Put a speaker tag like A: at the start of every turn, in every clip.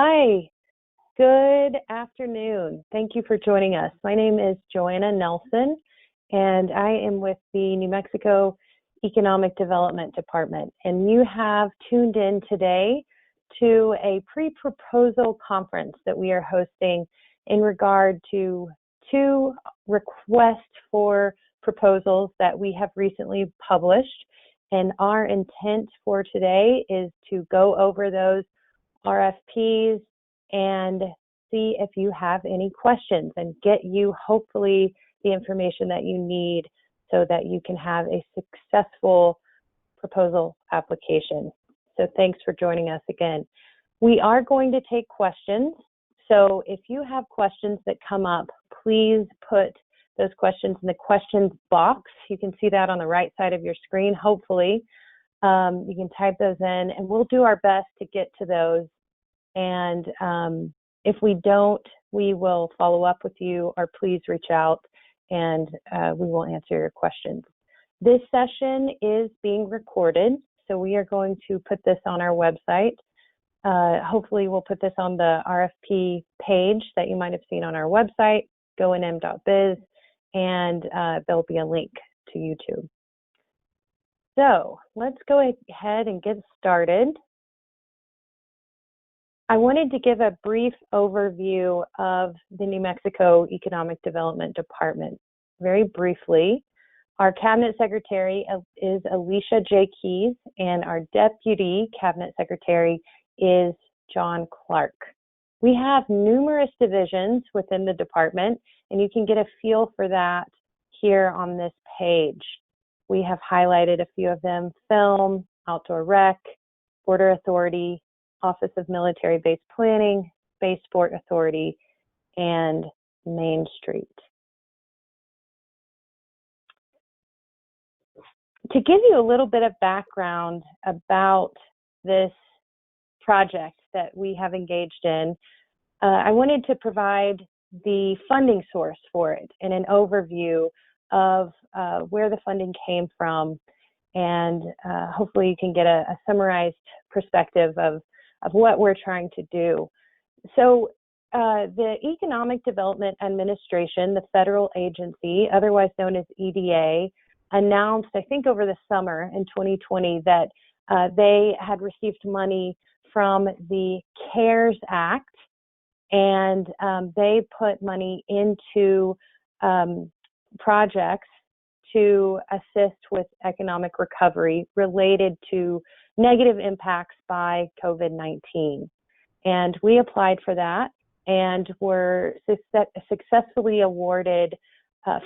A: Hi, good afternoon. Thank you for joining us. My name is Joanna Nelson, and I am with the New Mexico Economic Development Department. And you have tuned in today to a pre-proposal conference that we are hosting in regard to two requests for proposals that we have recently published. And our intent for today is to go over those RFPs and see if you have any questions and get you hopefully the information that you need so that you can have a successful proposal application. So thanks for joining us again. We are going to take questions. So if you have questions that come up, please put those questions in the questions box. You can see that on the right side of your screen, hopefully. You can type those in and we'll do our best to get to those. And if we don't, we will follow up with you, or please reach out and we will answer your questions. This session is being recorded, so we are going to put this on our website. Hopefully we'll put this on the RFP page that you might have seen on our website, gonm.biz, and there'll be a link to YouTube. So let's go ahead and get started. I wanted to give a brief overview of the New Mexico Economic Development Department. Very briefly, our Cabinet Secretary is Alicia J. Keys, and our Deputy Cabinet Secretary is John Clark. We have numerous divisions within the department, and you can get a feel for that here on this page. We have highlighted a few of them: Film, Outdoor Rec, Border Authority, Office of Military Base Planning, Spaceport Authority, and Main Street. To give you a little bit of background about this project that we have engaged in, I wanted to provide the funding source for it and an overview of where the funding came from, and hopefully you can get a summarized perspective of what we're trying to do. So the Economic Development Administration, the federal agency, otherwise known as EDA, announced, I think over the summer in 2020, that they had received money from the CARES Act, and they put money into projects to assist with economic recovery related to negative impacts by COVID-19. And we applied for that and were successfully awarded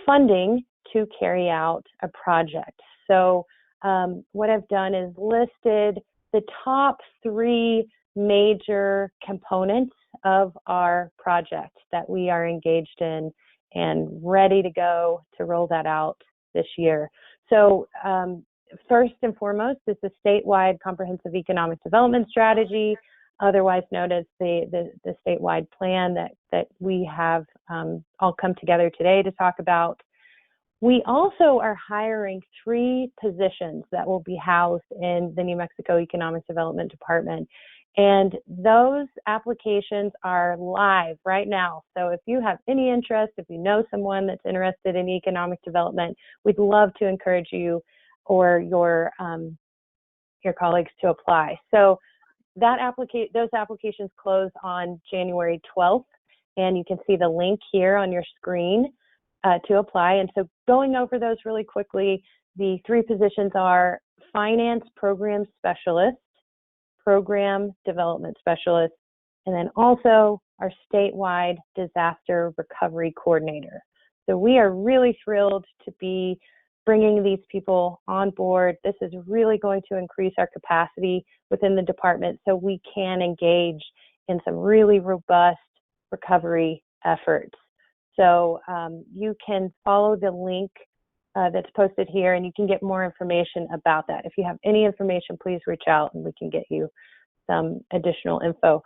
A: funding to carry out a project. So what I've done is listed the top three major components of our project that we are engaged in and ready to go to roll that out this year. So first and foremost is the Statewide Comprehensive Economic Development Strategy, otherwise known as the Statewide Plan that we have all come together today to talk about. We also are hiring 3 positions that will be housed in the New Mexico Economic Development Department. And those applications are live right now. So if you have any interest, if you know someone that's interested in economic development, we'd love to encourage you or your colleagues to apply. So those applications close on January 12th, and you can see the link here on your screen to apply. And so going over those really quickly, the 3 positions are Finance Program Specialist, Program Development Specialist, and then also our Statewide Disaster Recovery Coordinator. So we are really thrilled to be bringing these people on board. This is really going to increase our capacity within the department so we can engage in some really robust recovery efforts. So you can follow the link that's posted here, and you can get more information about that. If you have any information, please reach out and we can get you some additional info.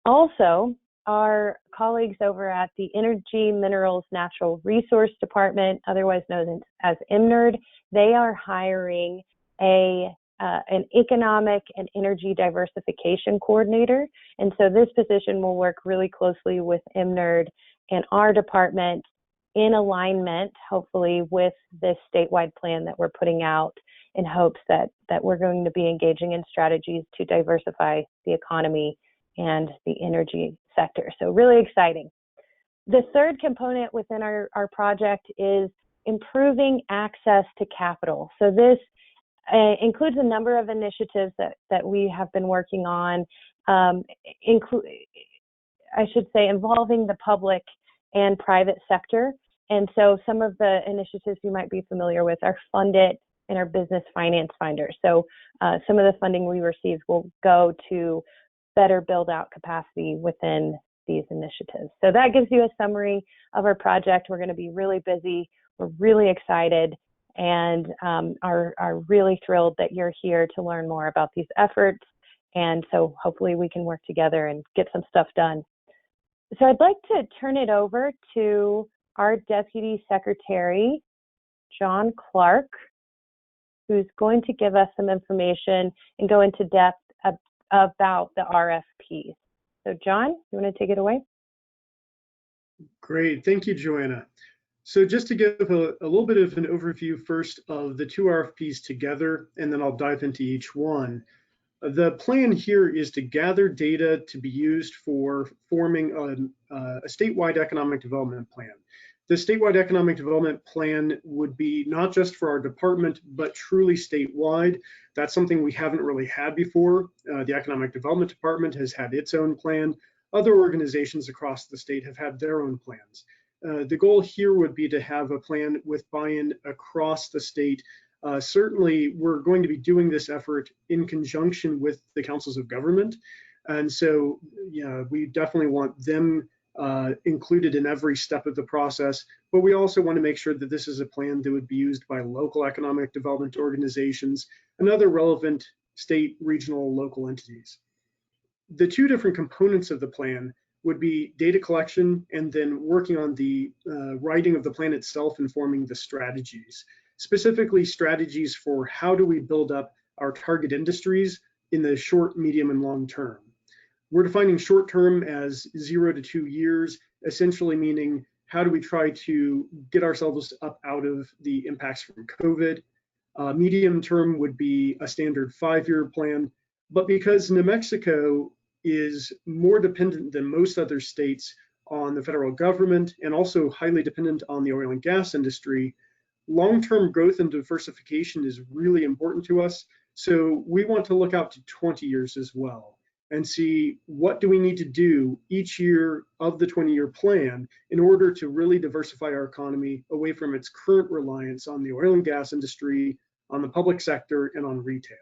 A: Also, our colleagues over at the Energy, Minerals, Natural Resource Department, otherwise known as EMNERD, they are hiring a an economic and energy diversification coordinator. And so this position will work really closely with MNERD and our department in alignment, hopefully, with this statewide plan that we're putting out, in hopes that we're going to be engaging in strategies to diversify the economy and the energy sector. So really exciting. The third component within our project is improving access to capital. So this includes a number of initiatives that we have been working on, involving the public and private sector. And so some of the initiatives you might be familiar with are funded in our business finance finder. So some of the funding we receive will go to better build out capacity within these initiatives. So that gives you a summary of our project. We're going to be really busy. We're really excited, and are really thrilled that you're here to learn more about these efforts. And so hopefully we can work together and get some stuff done. So I'd like to turn it over to our Deputy Secretary, John Clark, who's going to give us some information and go into depth about the RFPs. So John, you want to take it away?
B: Great, thank you, Joanna. So just to give a little bit of an overview first of the two RFPs together, and then I'll dive into each one. The plan here is to gather data to be used for forming a statewide economic development plan. The statewide economic development plan would be not just for our department, but truly statewide. That's something we haven't really had before. The Economic Development Department has had its own plan. Other organizations across the state have had their own plans. The goal here would be to have a plan with buy-in across the state. Certainly, we're going to be doing this effort in conjunction with the councils of government. And so, we definitely want them included in every step of the process, but we also want to make sure that this is a plan that would be used by local economic development organizations and other relevant state, regional, local entities. The two different components of the plan would be data collection and then working on the writing of the plan itself and forming the strategies, specifically strategies for how do we build up our target industries in the short, medium, and long term. We're defining short term as 0 to 2 years, essentially meaning how do we try to get ourselves up out of the impacts from COVID. Medium term would be a standard 5-year plan, but because New Mexico is more dependent than most other states on the federal government and also highly dependent on the oil and gas industry, long-term growth and diversification is really important to us. So we want to look out to 20 years as well and see what do we need to do each year of the 20-year plan in order to really diversify our economy away from its current reliance on the oil and gas industry, on the public sector, and on retail.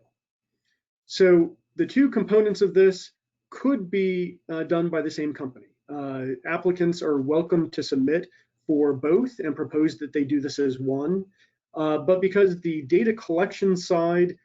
B: So the two components of this could be done by the same company. Applicants are welcome to submit for both and propose that they do this as one. But because the data collection side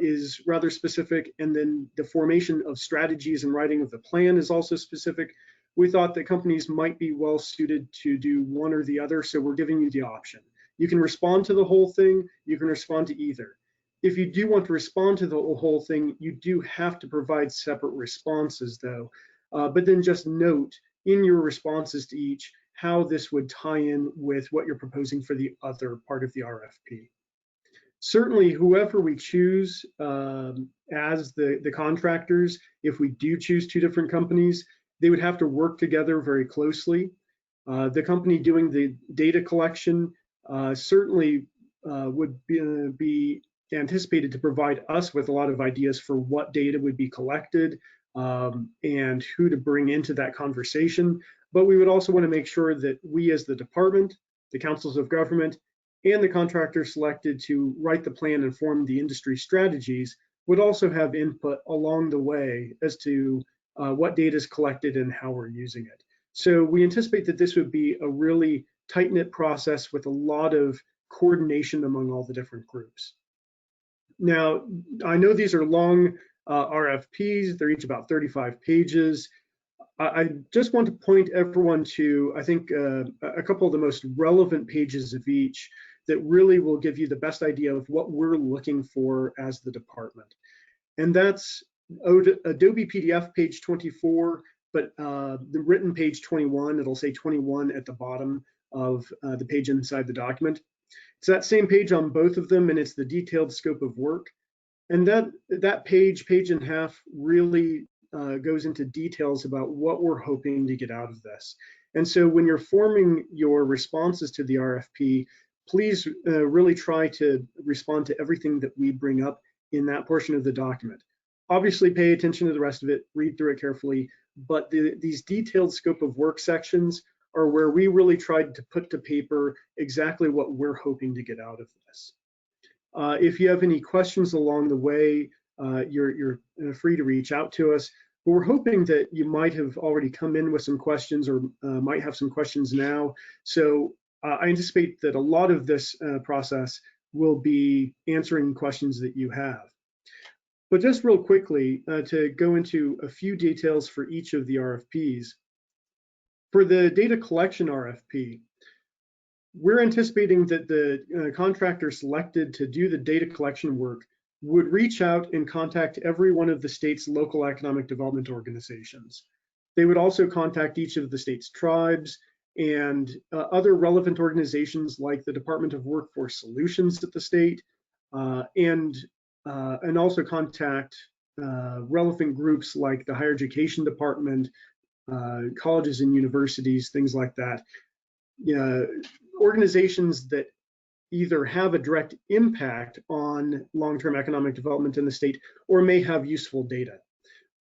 B: is rather specific, and then the formation of strategies and writing of the plan is also specific, we thought that companies might be well suited to do one or the other, so we're giving you the option. You can respond to the whole thing, you can respond to either. If you do want to respond to the whole thing, you do have to provide separate responses though, but then just note in your responses to each how this would tie in with what you're proposing for the other part of the RFP. Certainly, whoever we choose as the contractors, if we do choose two different companies, they would have to work together very closely. The company doing the data collection certainly would be anticipated to provide us with a lot of ideas for what data would be collected and who to bring into that conversation. But we would also want to make sure that we as the department, the councils of government, and the contractor selected to write the plan and form the industry strategies would also have input along the way as to what data is collected and how we're using it. So we anticipate that this would be a really tight-knit process with a lot of coordination among all the different groups. Now, I know these are long RFPs, they're each about 35 pages. I just want to point everyone to, I think, a couple of the most relevant pages of each. that really will give you the best idea of what we're looking for as the department. And that's Adobe PDF page 24, but the written page 21, it'll say 21 at the bottom of the page inside the document. It's that same page on both of them, and it's the detailed scope of work. And that page and a half really goes into details about what we're hoping to get out of this. And so when you're forming your responses to the RFP, please really try to respond to everything that we bring up in that portion of the document. Obviously, pay attention to the rest of it, read through it carefully, but these detailed scope of work sections are where we really tried to put to paper exactly what we're hoping to get out of this. If you have any questions along the way, you're free to reach out to us. But we're hoping that you might have already come in with some questions or might have some questions now. So I anticipate that a lot of this process will be answering questions that you have. But just real quickly, to go into a few details for each of the RFPs. For the data collection RFP, we're anticipating that the contractor selected to do the data collection work would reach out and contact every one of the state's local economic development organizations. They would also contact each of the state's tribes and other relevant organizations like the Department of Workforce Solutions at the state, and also contact relevant groups like the Higher Education Department, colleges and universities, things like that. Organizations that either have a direct impact on long-term economic development in the state or may have useful data.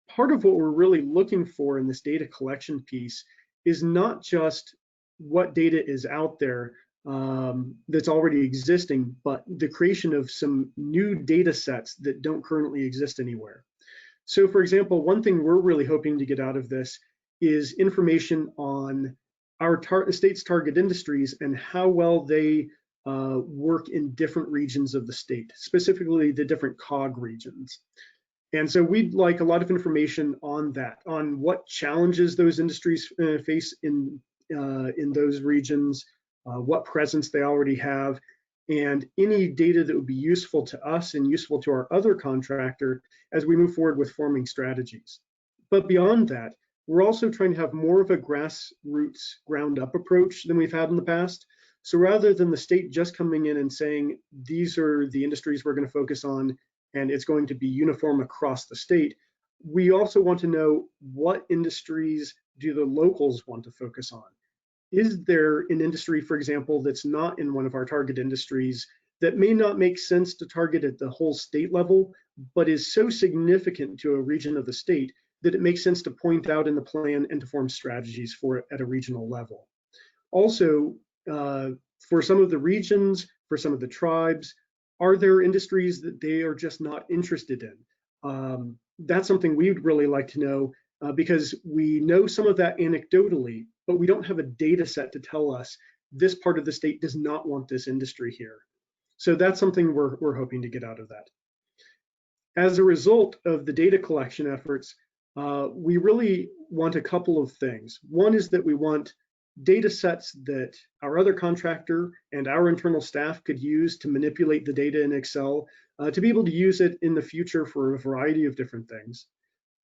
B: Part of what we're really looking for in this data collection piece is not just what data is out there that's already existing, but the creation of some new data sets that don't currently exist anywhere. So for example, one thing we're really hoping to get out of this is information on our state's target industries and how well they work in different regions of the state, specifically the different COG regions. And so we'd like a lot of information on that, on what challenges those industries face in those regions, what presence they already have, and any data that would be useful to us and useful to our other contractor as we move forward with forming strategies. But beyond that, we're also trying to have more of a grassroots, ground-up approach than we've had in the past. So rather than the state just coming in and saying, these are the industries we're going to focus on, and it's going to be uniform across the state, we also want to know what industries do the locals want to focus on. Is there an industry, for example, that's not in one of our target industries that may not make sense to target at the whole state level, but is so significant to a region of the state that it makes sense to point out in the plan and to form strategies for it at a regional level. Also, for some of the regions, for some of the tribes, are there industries that they are just not interested in? That's something we'd really like to know because we know some of that anecdotally, but we don't have a data set to tell us this part of the state does not want this industry here. So that's something we're hoping to get out of that. As a result of the data collection efforts, we really want a couple of things. One is that we want data sets that our other contractor and our internal staff could use to manipulate the data in Excel, to be able to use it in the future for a variety of different things.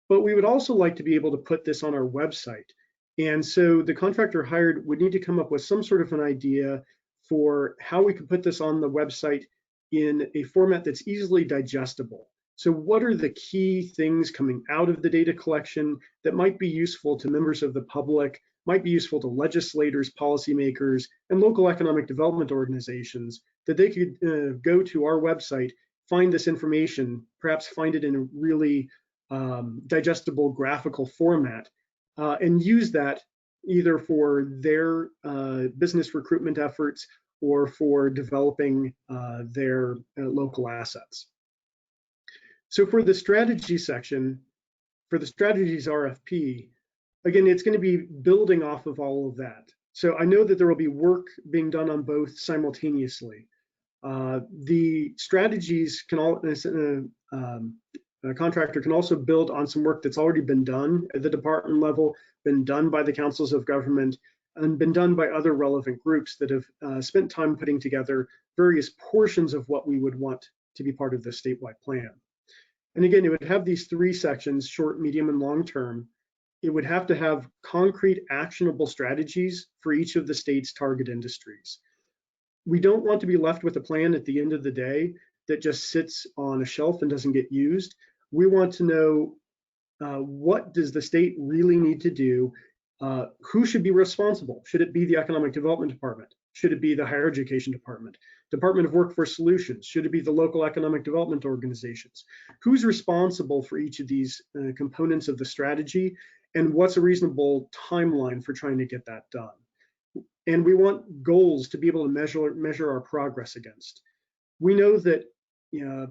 B: But we would also like to be able to put this on our website. And so the contractor hired would need to come up with some sort of an idea for how we could put this on the website in a format that's easily digestible. So what are the key things coming out of the data collection that might be useful to members of the public, might be useful to legislators, policymakers, and local economic development organizations, that they could go to our website, find this information, perhaps find it in a really digestible graphical format, and use that either for their business recruitment efforts or for developing their local assets. So for the strategy section, for the strategies RFP, again, it's going to be building off of all of that. So I know that there will be work being done on both simultaneously. The strategies can all, a contractor can also build on some work that's already been done at the department level, been done by the councils of government, and been done by other relevant groups that have spent time putting together various portions of what we would want to be part of the statewide plan. And again, it would have these three sections: short, medium, and long term. It would have to have concrete, actionable strategies for each of the state's target industries. We don't want to be left with a plan at the end of the day that just sits on a shelf and doesn't get used. We want to know what does the state really need to do? Who should be responsible? Should it be the Economic Development Department? Should it be the Higher Education Department? Department of Workforce Solutions? Should it be the local economic development organizations? Who's responsible for each of these components of the strategy? And what's a reasonable timeline for trying to get that done? And we want goals to be able to measure our progress against. We know that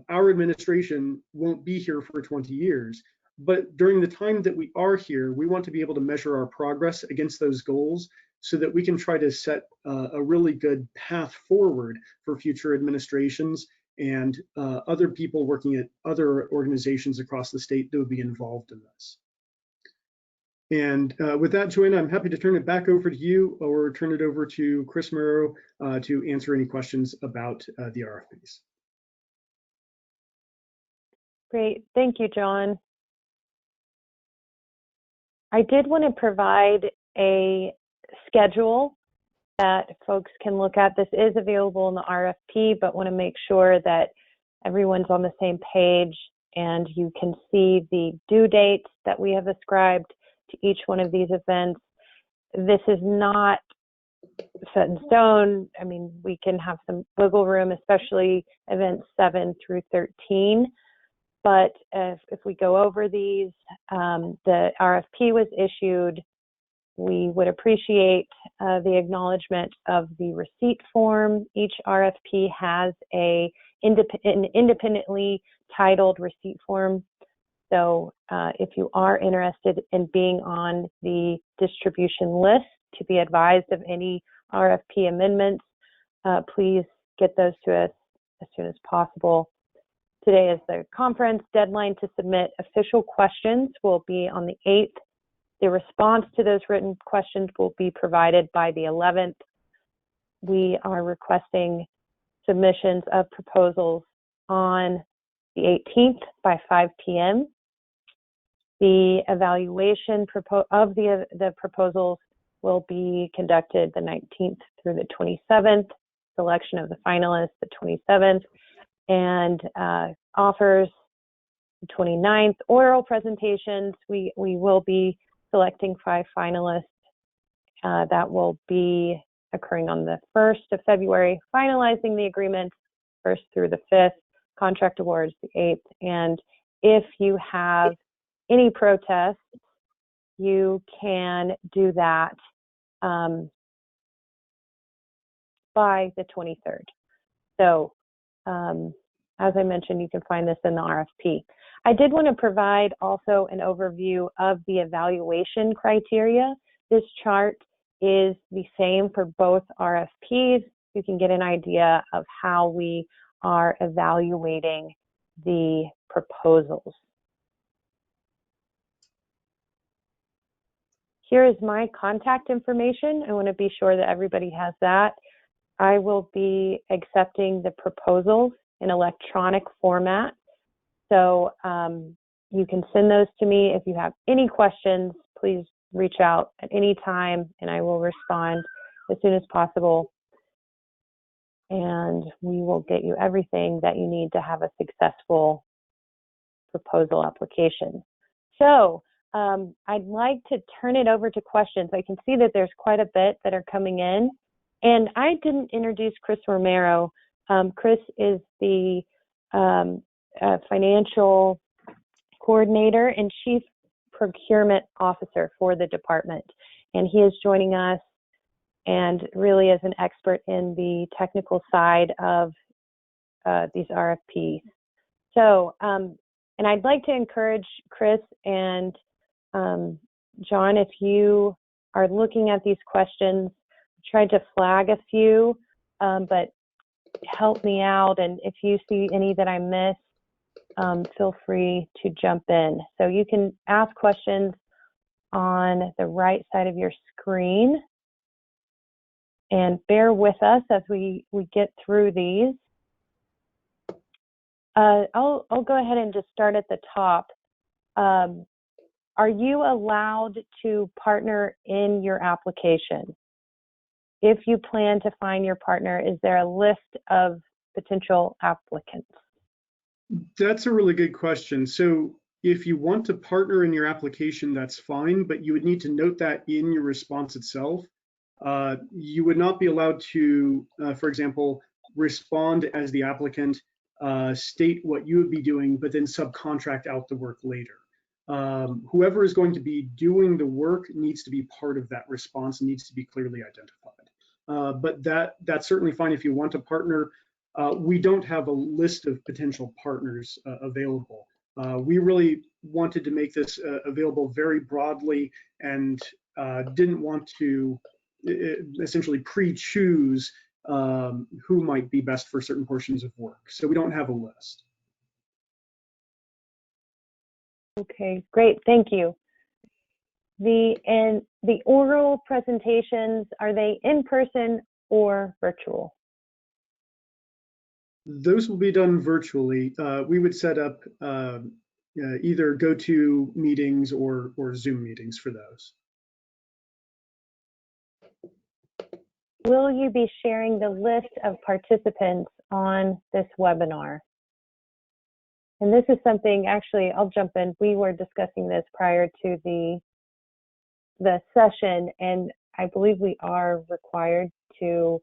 B: our administration won't be here for 20 years, but during the time that we are here, we want to be able to measure our progress against those goals so that we can try to set a really good path forward for future administrations and other people working at other organizations across the state that would be involved in this. And with that, Joanna, I'm happy to turn it back over to you or turn it over to Chris Murrow to answer any questions about the RFPs.
A: Great, thank you, John. I did want to provide a schedule that folks can look at. This is available in the RFP, but want to make sure that everyone's on the same page and you can see the due dates that we have ascribed to each one of these events. This is not set in stone. I mean, we can have some wiggle room, especially events 7 through 13. But if we go over these, the RFP was issued. We would appreciate the acknowledgement of the receipt form. Each RFP has an independently titled receipt form. So if you are interested in being on the distribution list to be advised of any RFP amendments, please get those to us as soon as possible. Today is the conference. Deadline to submit official questions will be on the 8th. The response to those written questions will be provided by the 11th. We are requesting submissions of proposals on the 18th by 5 p.m. The evaluation of the proposals will be conducted the 19th through the 27th, selection of the finalists the 27th, and offers the 29th. Oral presentations, we will be selecting 5 finalists. That will be occurring on the 1st of February, finalizing the agreement 1st through the 5th, contract awards the 8th. And if you have any protests, you can do that by the 23rd. So as I mentioned, you can find this in the RFP. I did want to provide also an overview of the evaluation criteria. This chart is the same for both RFPs. You can get an idea of how we are evaluating the proposals. Here is my contact information. I want to be sure that everybody has that. I will be accepting the proposals in electronic format. So you can send those to me. If you have any questions, please reach out at any time and I will respond as soon as possible. And we will get you everything that you need to have a successful proposal application. So I'd like to turn it over to questions. I can see that there's quite a bit that are coming in. And I didn't introduce Chris Romero. Chris is the financial coordinator and chief procurement officer for the department. And he is joining us and really is an expert in the technical side of these RFPs. So, and I'd like to encourage Chris and John, if you are looking at these questions, I tried to flag a few, but help me out. And if you see any that I missed, feel free to jump in. So you can ask questions on the right side of your screen. And bear with us as we get through these. I'll go ahead and just start at the top. Are you allowed to partner in your application? If you plan to find your partner, is there a list of potential applicants?
B: That's a really good question. So if you want to partner in your application, that's fine, but you would need to note that in your response itself. You would not be allowed to, for example, respond as the applicant, state what you would be doing, but then subcontract out the work later. Whoever is going to be doing the work needs to be part of that response and needs to be clearly identified. But that's certainly fine if you want to partner. We don't have a list of potential partners available. We really wanted to make this available very broadly and didn't want to essentially pre-choose who might be best for certain portions of work. So we don't have a list.
A: Okay, great, thank you. The oral presentations, are they in person or virtual?
B: Those will be done virtually. We would set up either go-to meetings or Zoom meetings for those.
A: Will you be sharing the list of participants on this webinar? And this is something, actually, I'll jump in. We were discussing this prior to the session, and I believe we are required to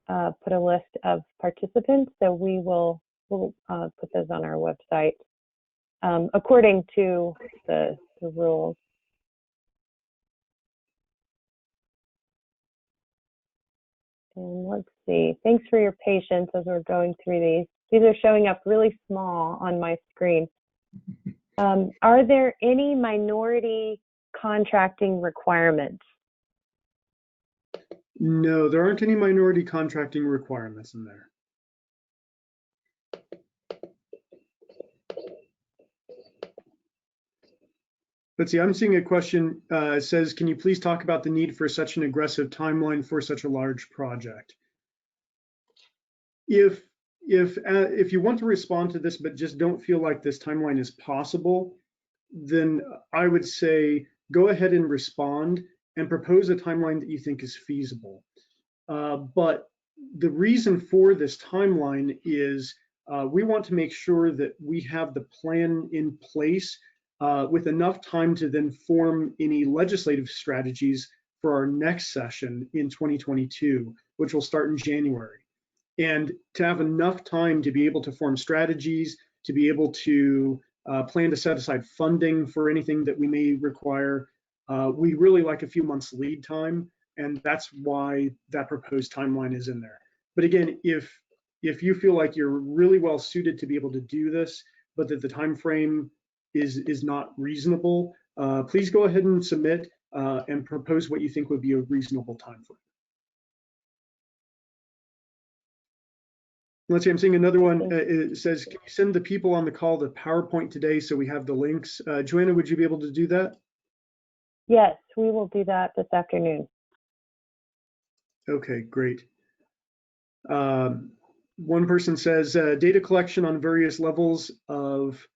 A: put a list of participants. So we'll put those on our website according to the rules. And let's see, thanks for your patience as we're going through these. These are showing up really small on my screen. Are there any minority contracting requirements?
B: No, there aren't any minority contracting requirements in there. Let's see, I'm seeing a question says, can you please talk about the need for such an aggressive timeline for such a large project? If you want to respond to this, but just don't feel like this timeline is possible, then I would say go ahead and respond and propose a timeline that you think is feasible. But the reason for this timeline is we want to make sure that we have the plan in place with enough time to then form any legislative strategies for our next session in 2022, which will start in January. And to have enough time to be able to form strategies, to be able to plan to set aside funding for anything that we may require. We really like a few months lead time, and that's why that proposed timeline is in there. But again, if you feel like you're really well suited to be able to do this, but that the time frame is not reasonable, please go ahead and submit and propose what you think would be a reasonable time frame. Let's see, I'm seeing another one. It says, can you send the people on the call the PowerPoint today so we have the links? Joanna, would you be able to do that?
A: Yes, we will do that this afternoon.
B: Okay, great. One person says, data collection on various levels of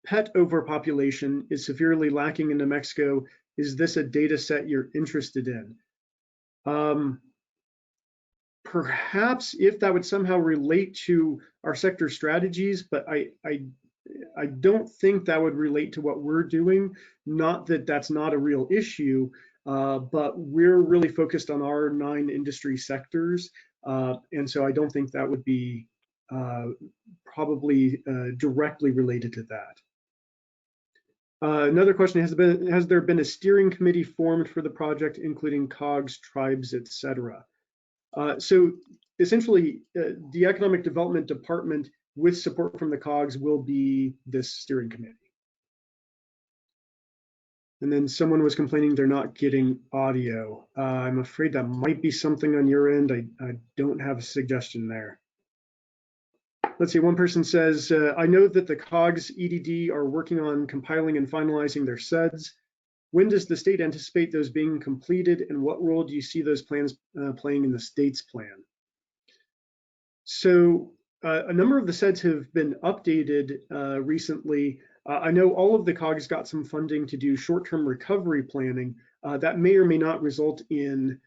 B: pet overpopulation is severely lacking in New Mexico. Is this a data set you're interested in? Perhaps if that would somehow relate to our sector strategies, but I don't think that would relate to what we're doing. Not that that's not a real issue, but we're really focused on our 9 industry sectors. And so I don't think that would be probably directly related to that. Another question, has there been a steering committee formed for the project, including COGS, tribes, etc.? So essentially, the Economic Development Department, with support from the COGS, will be this steering committee. And then someone was complaining they're not getting audio. I'm afraid that might be something on your end. I don't have a suggestion there. Let's see, one person says, I know that the COGS EDD are working on compiling and finalizing their SEDS. When does the state anticipate those being completed, and what role do you see those plans playing in the state's plan? So a number of the SEDS have been updated recently. I know all of the COGs got some funding to do short-term recovery planning. That may or may not result in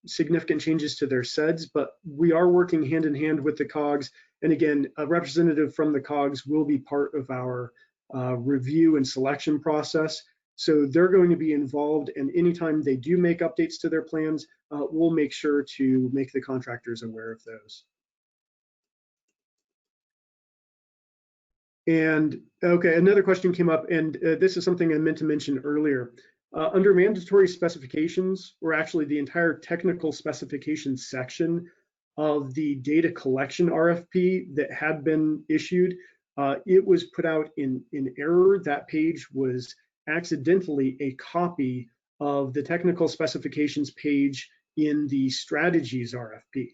B: significant changes to their SEDS, but we are working hand in hand with the COGs. And again, a representative from the COGs will be part of our review and selection process. So they're going to be involved, and anytime they do make updates to their plans, we'll make sure to make the contractors aware of those. And okay, another question came up, and this is something I meant to mention earlier. Under mandatory specifications, or actually the entire technical specifications section of the data collection RFP that had been issued, it was put out in error. That page was accidentally a copy of the technical specifications page in the strategies RFP.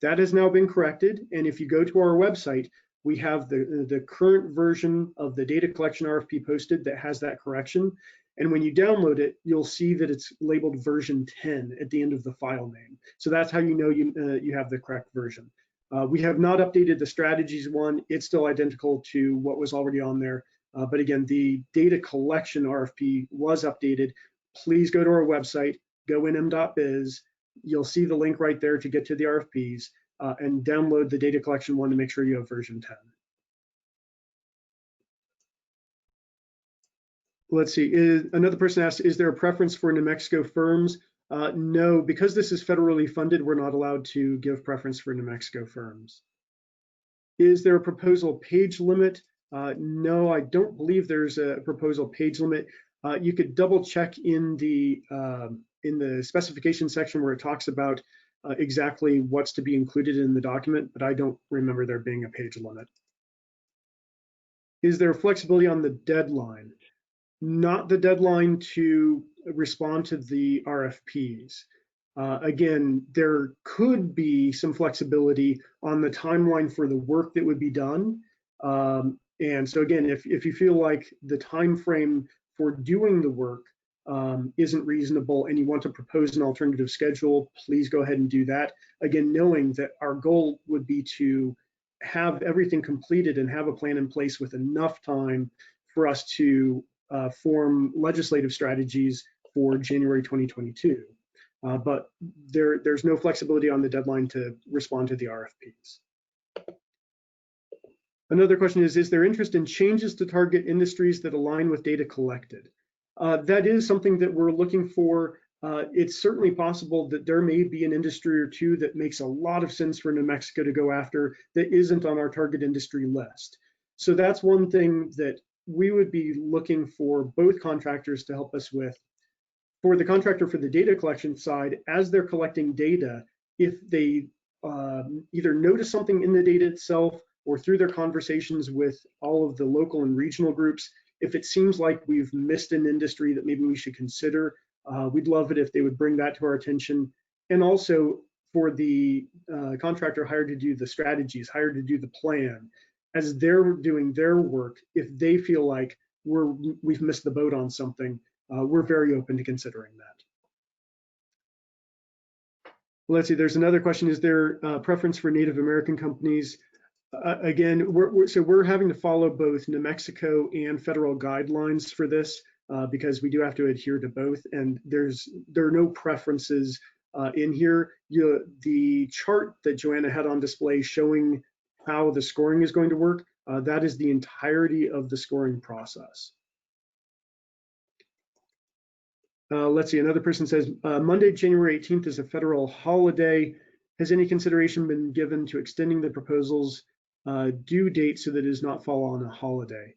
B: That has now been corrected, and if you go to our website, we have the current version of the data collection RFP posted that has that correction. And when you download it, you'll see that it's labeled version 10 at the end of the file name. So that's how you know you have the correct version. We have not updated the strategies one. It's still identical to what was already on there. But again, the data collection RFP was updated. Please go to our website, goinem.biz. You'll see the link right there to get to the RFPs, and download the data collection one to make sure you have version 10. Let's see, another person asked, is there a preference for New Mexico firms? No, because this is federally funded, we're not allowed to give preference for New Mexico firms. Is there a proposal page limit? No, I don't believe there's a proposal page limit. You could double check in the specification section where it talks about exactly what's to be included in the document, but I don't remember there being a page limit. Is there flexibility on the deadline? Not the deadline to respond to the RFPs. Again, there could be some flexibility on the timeline for the work that would be done. And so again, if you feel like the time frame for doing the work isn't reasonable and you want to propose an alternative schedule, please go ahead and do that. Again, knowing that our goal would be to have everything completed and have a plan in place with enough time for us to form legislative strategies for January 2022. But there's no flexibility on the deadline to respond to the RFPs. Another question is there interest in changes to target industries that align with data collected? That is something that we're looking for. It's certainly possible that there may be an industry or two that makes a lot of sense for New Mexico to go after that isn't on our target industry list. So that's one thing that we would be looking for both contractors to help us with. For the contractor for the data collection side, as they're collecting data, if they either notice something in the data itself or through their conversations with all of the local and regional groups, if it seems like we've missed an industry that maybe we should consider, we'd love it if they would bring that to our attention. And also for the contractor hired to do the strategies, hired to do the plan, as they're doing their work, if they feel like we've missed the boat on something, we're very open to considering that. Let's see, there's another question. Is there a preference for Native American companies? Again, we're having to follow both New Mexico and federal guidelines for this because we do have to adhere to both, and there are no preferences in here. The chart that Joanna had on display showing how the scoring is going to work, that is the entirety of the scoring process. Let's see, another person says, Monday, January 18th is a federal holiday. Has any consideration been given to extending the proposal's due date so that it does not fall on a holiday?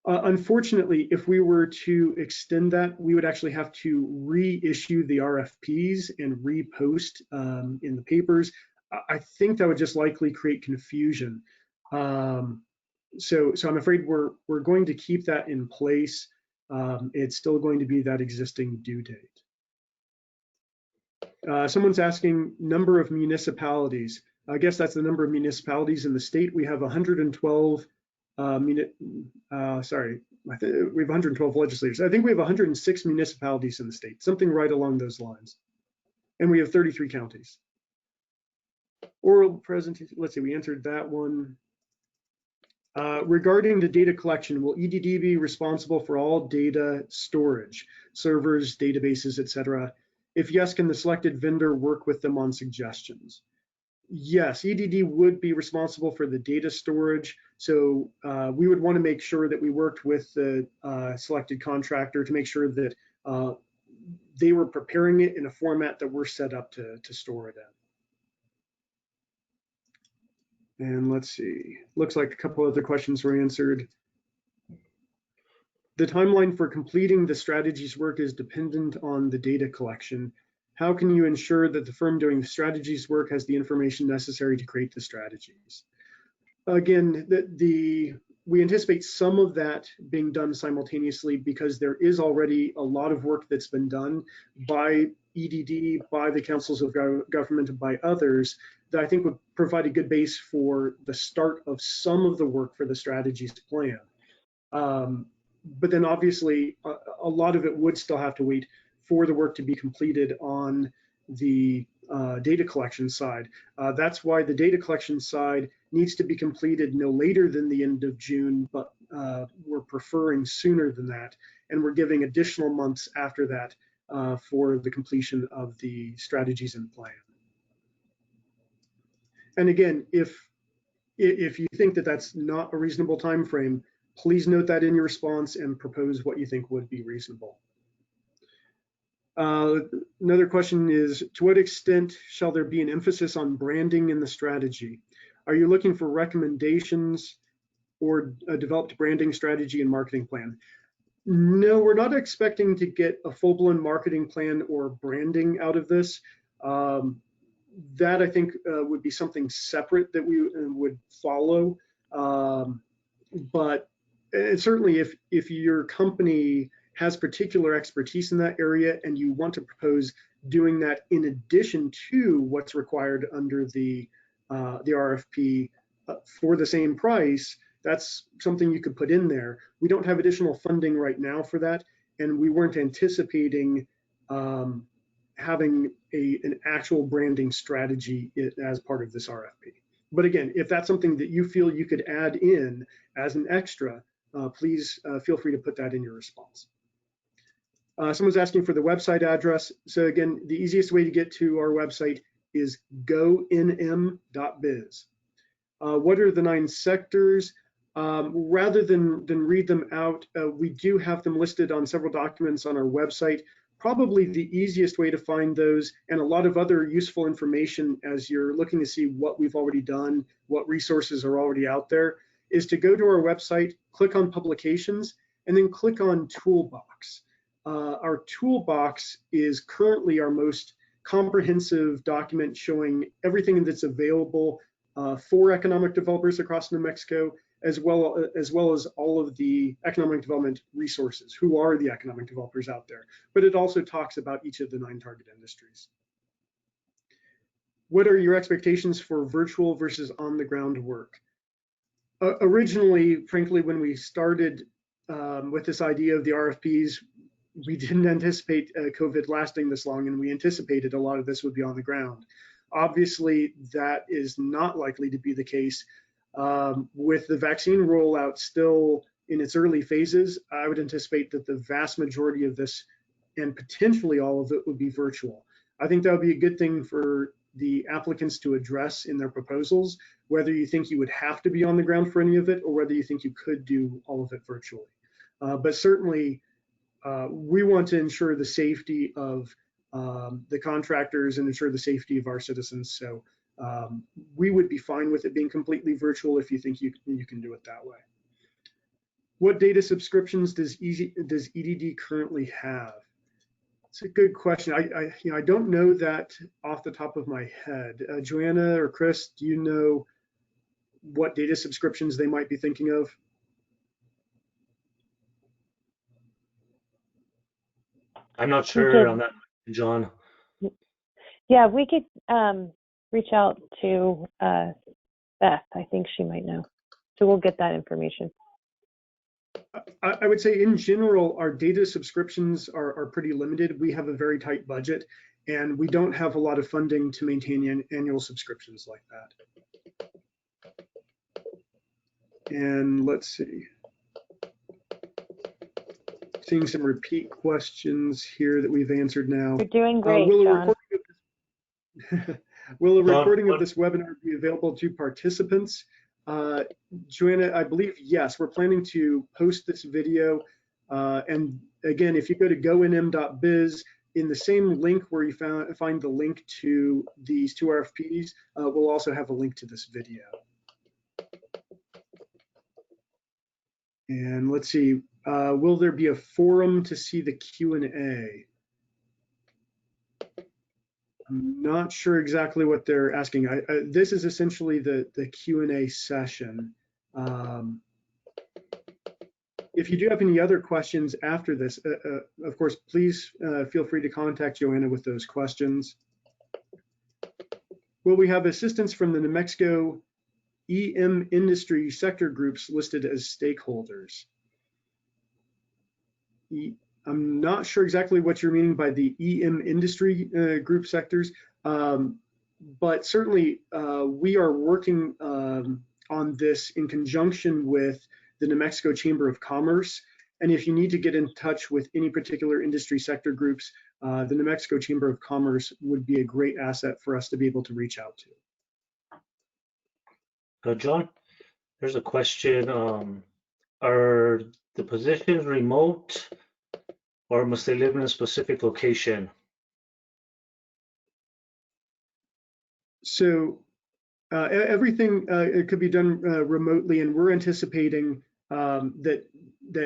B: Unfortunately, if we were to extend that, we would actually have to reissue the RFPs and repost in the papers. I think that would just likely create confusion. So I'm afraid we're going to keep that in place. It's still going to be that existing due date. Someone's asking number of municipalities. I guess that's the number of municipalities in the state. We have 112 we have 112 legislators. I think we have 106 municipalities in the state, something right along those lines. And we have 33 counties. Oral presentation, let's see, we answered that one. Regarding the data collection, will EDD be responsible for all data storage, servers, databases, etc.? If yes, can the selected vendor work with them on suggestions? Yes, EDD would be responsible for the data storage. So we would want to make sure that we worked with the selected contractor to make sure that they were preparing it in a format that we're set up to store it in. And let's see, looks like a couple other questions were answered. The timeline for completing the strategies work is dependent on the data collection. How can you ensure that the firm doing the strategies work has the information necessary to create the strategies? Again, we anticipate some of that being done simultaneously because there is already a lot of work that's been done by EDD, by the councils of government, and by others that I think would provide a good base for the start of some of the work for the strategies plan. But then obviously a lot of it would still have to wait for the work to be completed on the data collection side. That's why the data collection side needs to be completed no later than the end of June, but we're preferring sooner than that. And we're giving additional months after that for the completion of the strategies and plan. And again, if you think that that's not a reasonable time frame, please note that in your response and propose what you think would be reasonable. Another question is, to what extent shall there be an emphasis on branding in the strategy? Are you looking for recommendations or a developed branding strategy and marketing plan? No, we're not expecting to get a full-blown marketing plan or branding out of this. That I think would be something separate that we would follow. But certainly if your company has particular expertise in that area and you want to propose doing that in addition to what's required under the RFP for the same price, that's something you could put in there. We don't have additional funding right now for that, and we weren't anticipating having an actual branding strategy as part of this RFP. But again, if that's something that you feel you could add in as an extra, please feel free to put that in your response. Someone's asking for the website address. So again, the easiest way to get to our website is gonm.biz. What are the 9 sectors? Rather than read them out, we do have them listed on several documents on our website. Probably the easiest way to find those and a lot of other useful information as you're looking to see what we've already done, what resources are already out there, is to go to our website, click on publications, and then click on toolbox. Our toolbox is currently our most comprehensive document showing everything that's available for economic developers across New Mexico, as well as all of the economic development resources, who are the economic developers out there. But it also talks about each of the 9 target industries. What are your expectations for virtual versus on-the-ground work? Originally, frankly, when we started with this idea of the RFPs, we didn't anticipate COVID lasting this long, and we anticipated a lot of this would be on the ground. Obviously, that is not likely to be the case. With the vaccine rollout still in its early phases, I would anticipate that the vast majority of this, and potentially all of it, would be virtual. I think that would be a good thing for the applicants to address in their proposals, whether you think you would have to be on the ground for any of it, or whether you think you could do all of it virtually. But certainly, we want to ensure the safety of the contractors and ensure the safety of our citizens. So we would be fine with it being completely virtual if you think you can do it that way. What data subscriptions does EDD currently have? It's a good question. I don't know that off the top of my head. Joanna or Chris, do you know what data subscriptions they might be thinking of?
C: I'm not sure on that, John.
A: Yeah, we could reach out to Beth. I think she might know. So we'll get that information.
B: I would say in general, our data subscriptions are pretty limited. We have a very tight budget, and we don't have a lot of funding to maintain annual subscriptions like that. And let's see. Seeing some repeat questions here that we've answered now.
A: You're doing great, John.
B: Will a recording of this webinar be available to participants? Joanna, I believe, yes, we're planning to post this video. And again, if you go to gonm.biz, in the same link where you find the link to these two RFPs, we'll also have a link to this video. And let's see, will there be a forum to see the Q&A? I'm not sure exactly what they're asking. This is essentially the Q&A session. If you do have any other questions after this, of course, please feel free to contact Joanna with those questions. Will we have assistance from the New Mexico EM industry sector groups listed as stakeholders? I'm not sure exactly what you're meaning by the EM industry group sectors, but certainly we are working on this in conjunction with the New Mexico Chamber of Commerce. And if you need to get in touch with any particular industry sector groups, the New Mexico Chamber of Commerce would be a great asset for us to be able to reach out to.
C: John, there's a question. Are the positions remote, or must they live in a specific location?
B: So everything it could be done remotely, and we're anticipating that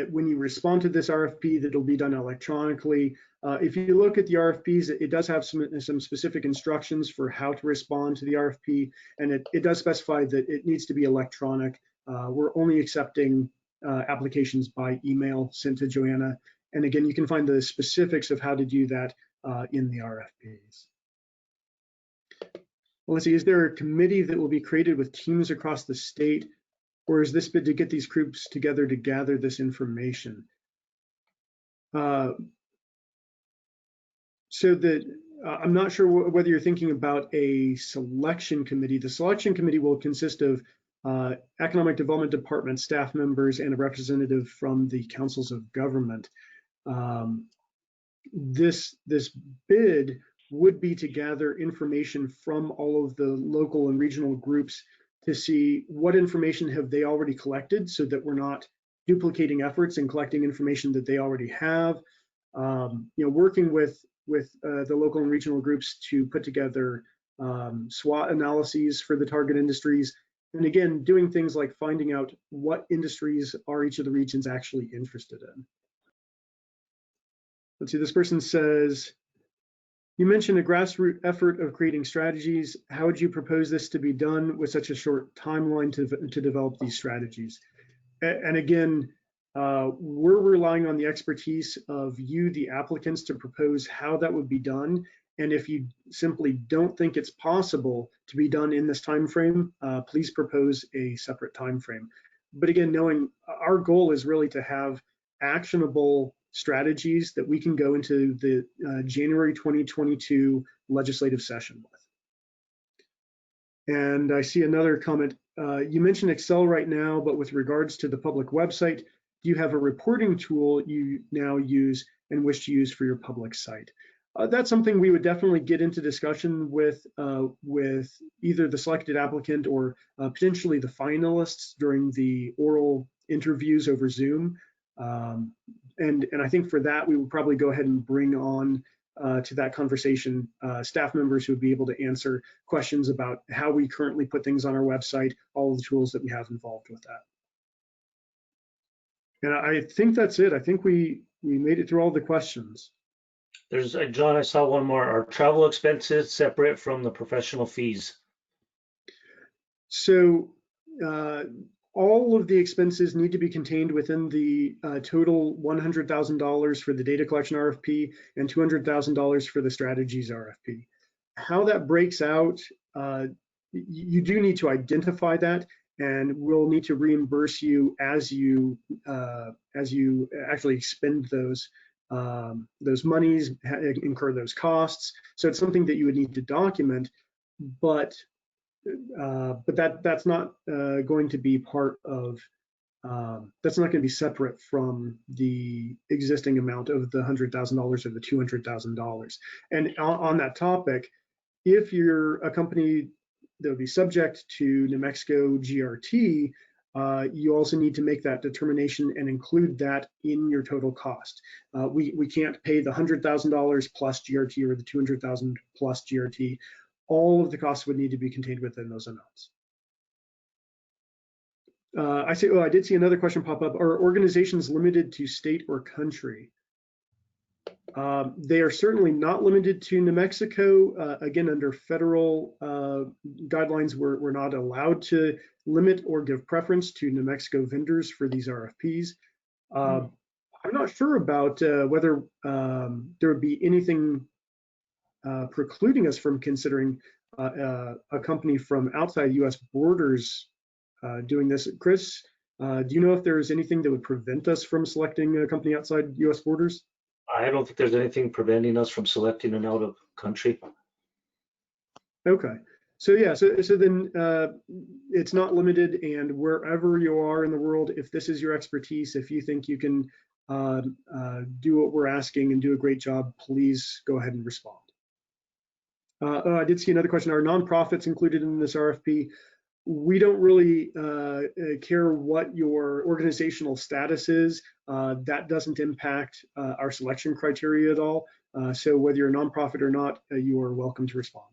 B: when you respond to this RFP, that it'll be done electronically. If you look at the RFPs, it does have some specific instructions for how to respond to the RFP, and it does specify that it needs to be electronic. We're only accepting applications by email sent to Joanna. And again, you can find the specifics of how to do that in the RFPs. Well, let's see, is there a committee that will be created with teams across the state, or is this bid to get these groups together to gather this information? So that I'm not sure whether you're thinking about a selection committee. The selection committee will consist of Economic Development Department staff members and a representative from the councils of government. This bid would be to gather information from all of the local and regional groups to see what information have they already collected, so that we're not duplicating efforts and collecting information that they already have. Working with the local and regional groups to put together SWOT analyses for the target industries. And again, doing things like finding out what industries are each of the regions actually interested in. Let's see, this person says, you mentioned a grassroots effort of creating strategies. How would you propose this to be done with such a short timeline to develop these strategies? And again, we're relying on the expertise of you, the applicants, to propose how that would be done. And if you simply don't think it's possible to be done in this time frame, please propose a separate time frame. But again, knowing our goal is really to have actionable strategies that we can go into the January 2022 legislative session with. And I see another comment. You mentioned Excel right now, but with regards to the public website, do you have a reporting tool you now use and wish to use for your public site? That's something we would definitely get into discussion with either the selected applicant or potentially the finalists during the oral interviews over Zoom. And I think for that, we would probably go ahead and bring on to that conversation staff members who would be able to answer questions about how we currently put things on our website, all of the tools that we have involved with that. And I think that's it. I think we made it through all the questions.
C: There's John, I saw one more. Are travel expenses separate from the professional fees?
B: So all of the expenses need to be contained within the total $100,000 for the data collection RFP and $200,000 for the strategies RFP. How that breaks out, you do need to identify that. and we'll need to reimburse you as you actually expend those monies, incur those costs. So it's something that you would need to document, but that's not going to be part of that's not going to be separate from the existing amount of the $100,000 or the $200,000. And on that topic, if you're a company that would be subject to New Mexico GRT, you also need to make that determination and include that in your total cost. We can't pay the $100,000 plus GRT or the $200,000 plus GRT. All of the costs would need to be contained within those amounts. I did see another question pop up. Are organizations limited to state or country? They are certainly not limited to New Mexico. Again, under federal guidelines, we're not allowed to limit or give preference to New Mexico vendors for these RFPs. I'm not sure about whether there would be anything precluding us from considering a company from outside U.S. borders doing this. Chris, do you know if there is anything that would prevent us from selecting a company outside U.S. borders?
C: I don't think there's anything preventing us from selecting an out of country.
B: Okay. So yeah, so then it's not limited, and wherever you are in the world, if this is your expertise, if you think you can do what we're asking and do a great job, please go ahead and respond. I did see another question. Are nonprofits included in this RFP? We don't really care what your organizational status is. That doesn't impact our selection criteria at all. So whether you're a nonprofit or not, you are welcome to respond.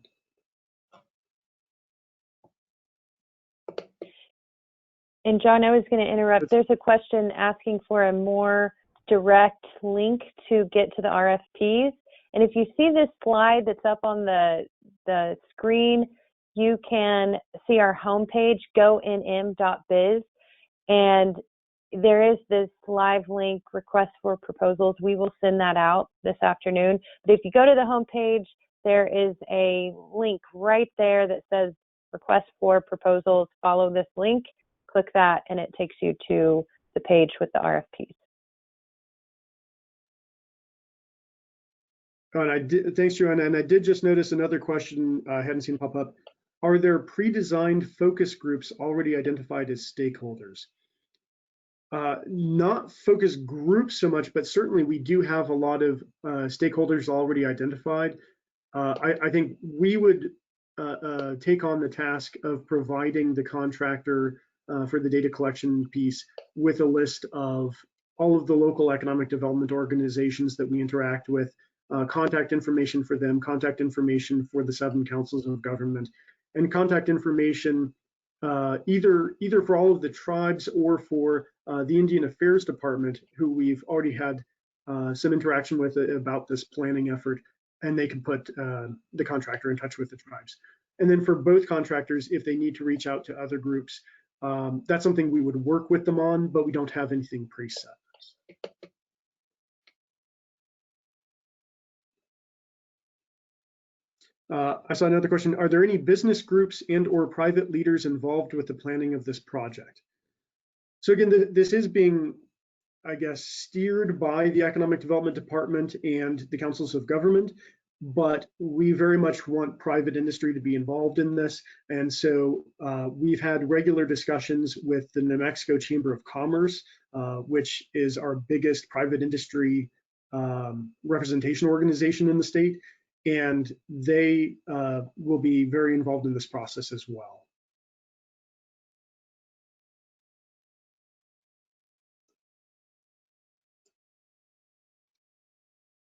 A: And John, I was going to interrupt. There's a question asking for a more direct link to get to the RFPs. And if you see this slide that's up on the screen, you can see our homepage, gonm.biz, and there is this live link, request for proposals. We will send that out this afternoon. But if you go to the homepage, there is a link right there that says request for proposals. Follow this link, click that, and it takes you to the page with the RFPs.
B: Oh, and thanks, Joanna. And I did just notice another question I hadn't seen pop up. Are there pre-designed focus groups already identified as stakeholders? Not focus groups so much, but certainly we do have a lot of stakeholders already identified. I think we would take on the task of providing the contractor for the data collection piece with a list of all of the local economic development organizations that we interact with, contact information for them, contact information for the 7 councils of government, and contact information either for all of the tribes or for the Indian Affairs Department, who we've already had some interaction with about this planning effort, and they can put the contractor in touch with the tribes. And then for both contractors, if they need to reach out to other groups, that's something we would work with them on, but we don't have anything preset. I saw another question. Are there any business groups and or private leaders involved with the planning of this project? So again, this is being, I guess, steered by the Economic Development Department and the councils of government, but we very much want private industry to be involved in this. And so we've had regular discussions with the New Mexico Chamber of Commerce, which is our biggest private industry representation organization in the state. And they will be very involved in this process as well.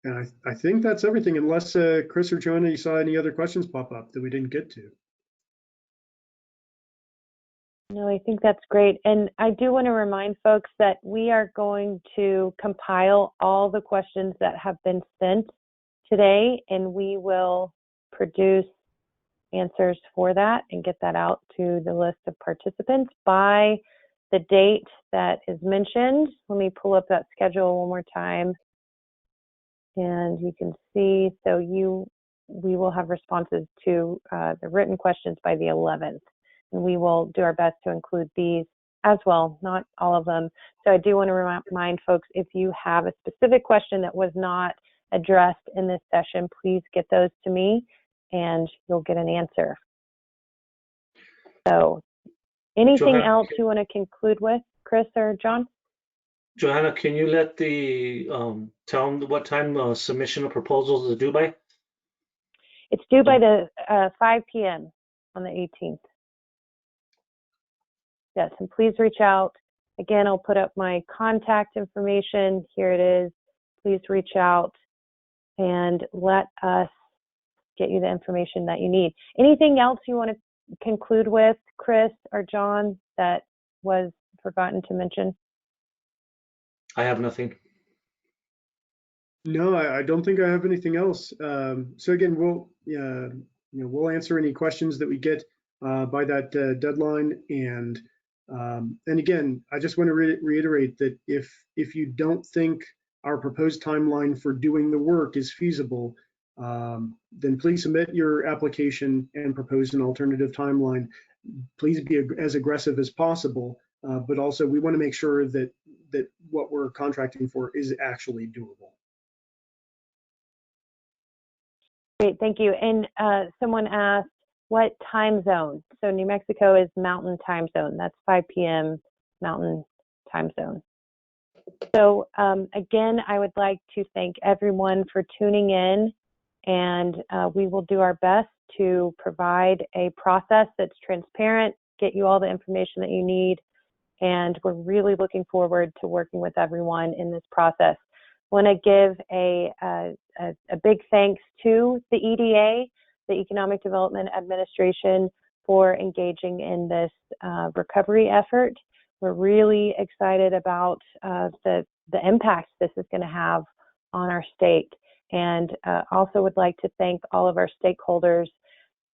B: And I think that's everything, unless Chris or Joanna, you saw any other questions pop up that we didn't get to.
A: No, I think that's great. And I do want to remind folks that we are going to compile all the questions that have been sent today, and we will produce answers for that and get that out to the list of participants by the date that is mentioned. Let me pull up that schedule one more time, and you can see, so we will have responses to the written questions by the 11th. and we will do our best to include these as well, not all of them. So I do want to remind folks, if you have a specific question that was not addressed in this session, please get those to me and you'll get an answer. So anything else you want to conclude with, Chris or John?
C: Johanna, can you let the tell them what time submission of proposals is due by?
A: It's due by the 5 p.m. on the 18th. Yes, and please reach out. Again, I'll put up my contact information. Here it is. Please reach out and let us get you the information that you need. Anything else you want to conclude with, Chris or John, that was forgotten to mention?
C: I have nothing.
B: No, I don't think I have anything else. So again, we'll answer any questions that we get by that deadline. And again, I just want to reiterate that if you don't think our proposed timeline for doing the work is feasible, then please submit your application and propose an alternative timeline. Please be as aggressive as possible, but also we want to make sure that what we're contracting for is actually doable.
A: Great, thank you. And someone asked, what time zone? So New Mexico is Mountain Time Zone. That's 5 p.m. Mountain Time Zone. So again, I would like to thank everyone for tuning in, and we will do our best to provide a process that's transparent, get you all the information that you need, and we're really looking forward to working with everyone in this process. I want to give a big thanks to the EDA, the Economic Development Administration, for engaging in this recovery effort. We're really excited about the impact this is going to have on our state, and also would like to thank all of our stakeholders,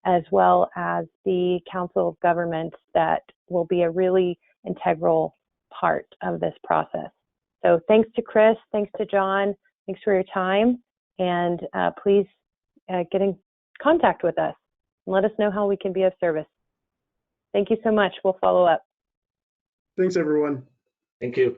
A: as well as the Council of Governments that will be a really integral part of this process. So thanks to Chris, thanks to John, thanks for your time, and please get in contact with us and let us know how we can be of service. Thank you so much. We'll follow up.
B: Thanks, everyone.
C: Thank you.